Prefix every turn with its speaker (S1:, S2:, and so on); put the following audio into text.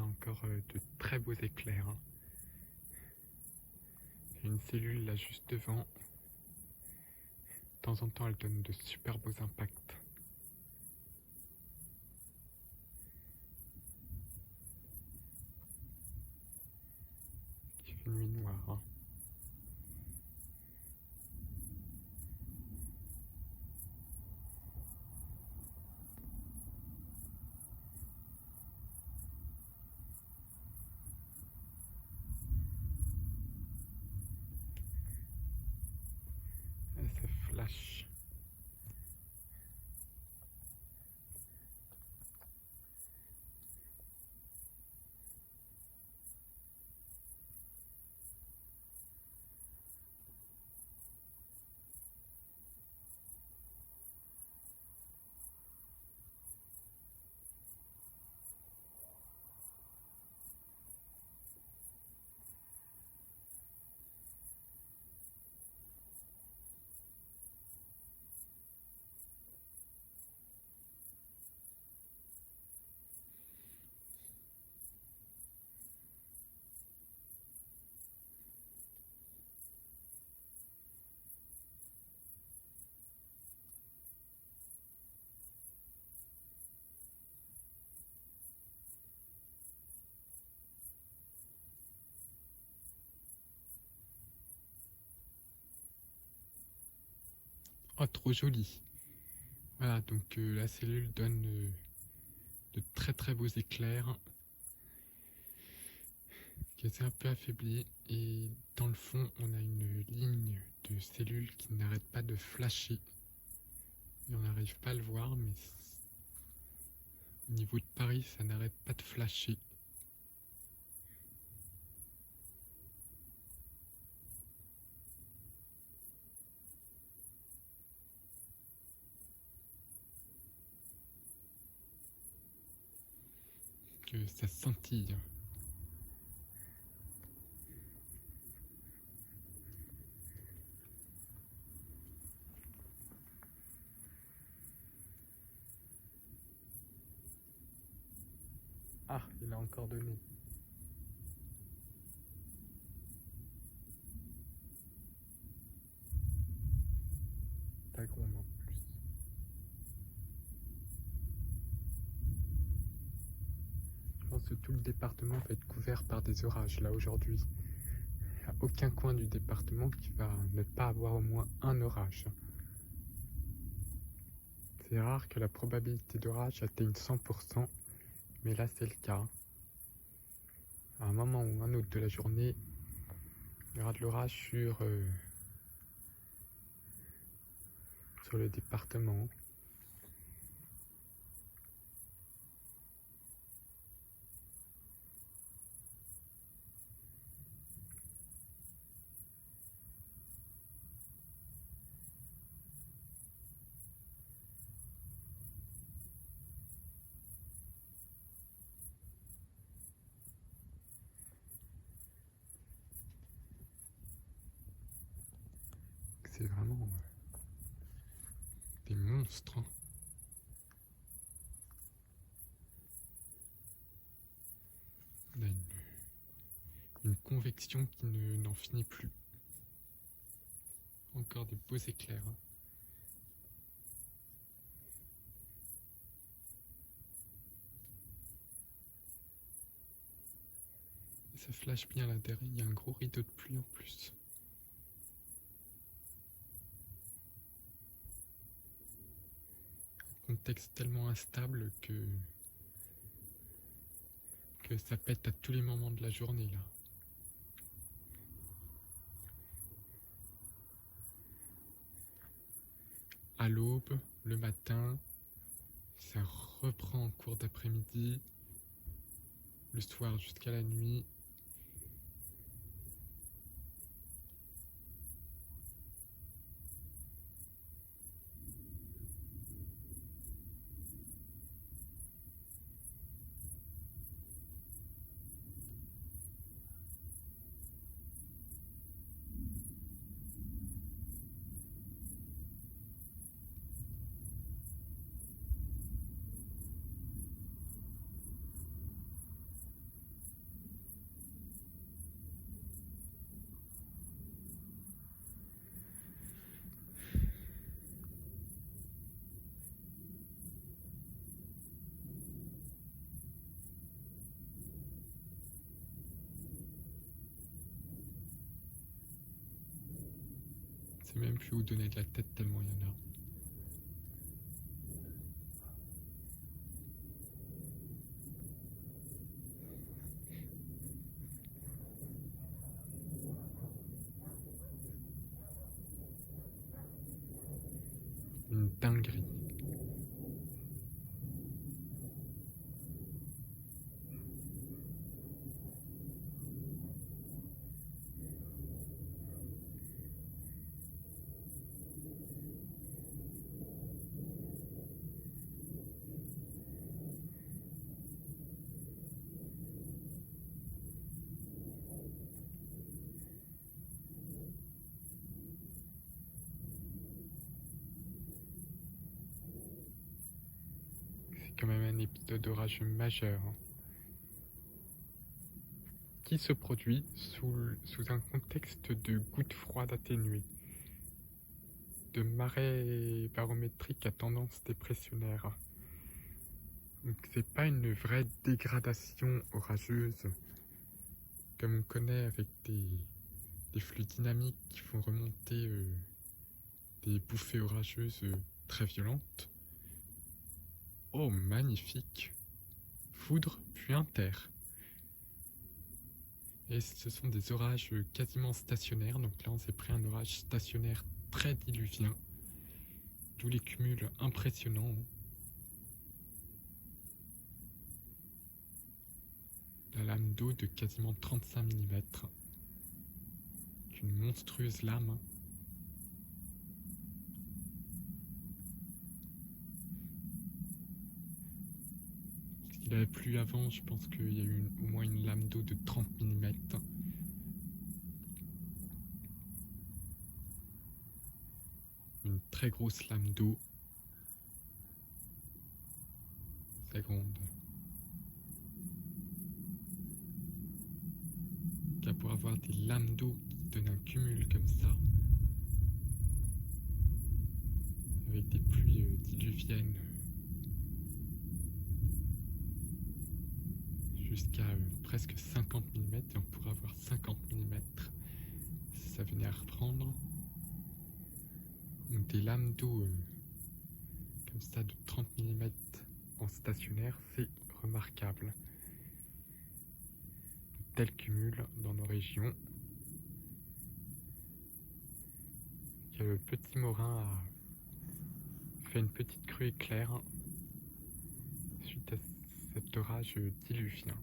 S1: encore de très beaux éclairs. Hein. Il y a une cellule là juste devant. De temps en temps, elle donne de super beaux impacts. Il fait nuit noire. Hein. Et ça flash. Oh, trop joli. Voilà, donc la cellule donne de très très beaux éclairs. Qui est un peu affaibli. Et dans le fond, on a une ligne de cellules qui n'arrête pas de flasher. Et on n'arrive pas à le voir, mais au niveau de Paris, ça n'arrête pas de flasher. Que ça scintille. Ah, il a encore donné. Pas gros en plus. Je pense que tout le département va être couvert par des orages là aujourd'hui. Il n'y a aucun coin du département qui va ne pas avoir au moins un orage. C'est rare que la probabilité d'orage atteigne 100%, mais là c'est le cas. À un moment ou un autre de la journée, il y aura de l'orage sur le département. C'est vraiment des monstres. Hein. On a une convection qui n'en finit plus. Encore des beaux éclairs. Hein. Et ça flash bien là derrière, il y a un gros rideau de pluie en plus. Un contexte tellement instable que ça pète à tous les moments de la journée là. À l'aube, le matin, ça reprend en cours d'après-midi, le soir jusqu'à la nuit. sais même plus où donner de la tête tellement il y en a. Une dinguerie. C'est quand même un épisode orageux majeur, hein, qui se produit sous un contexte de gouttes froides atténuées, de marée barométrique à tendance dépressionnaire. Donc c'est pas une vraie dégradation orageuse comme on connaît avec des flux dynamiques qui font remonter des bouffées orageuses très violentes. Oh magnifique! Foudre puis un terre. Et ce sont des orages quasiment stationnaires, donc là on s'est pris un orage stationnaire très diluvien, d'où les cumuls impressionnants. La lame d'eau de quasiment 35 mm, une monstrueuse lame. Il avait plu avant, je pense qu'il y a eu au moins une lame d'eau de 30 mm. Une très grosse lame d'eau. Très grande. Car pour avoir des lames d'eau qui donnent un cumul comme ça, avec des pluies diluviennes, jusqu'à presque 50 mm, et on pourrait avoir 50 mm si ça venait à reprendre. Donc des lames d'eau comme ça de 30 mm en stationnaire, c'est remarquable. De tels cumuls dans nos régions. Le petit Morin a fait une petite crue éclair suite à cet orage diluvien.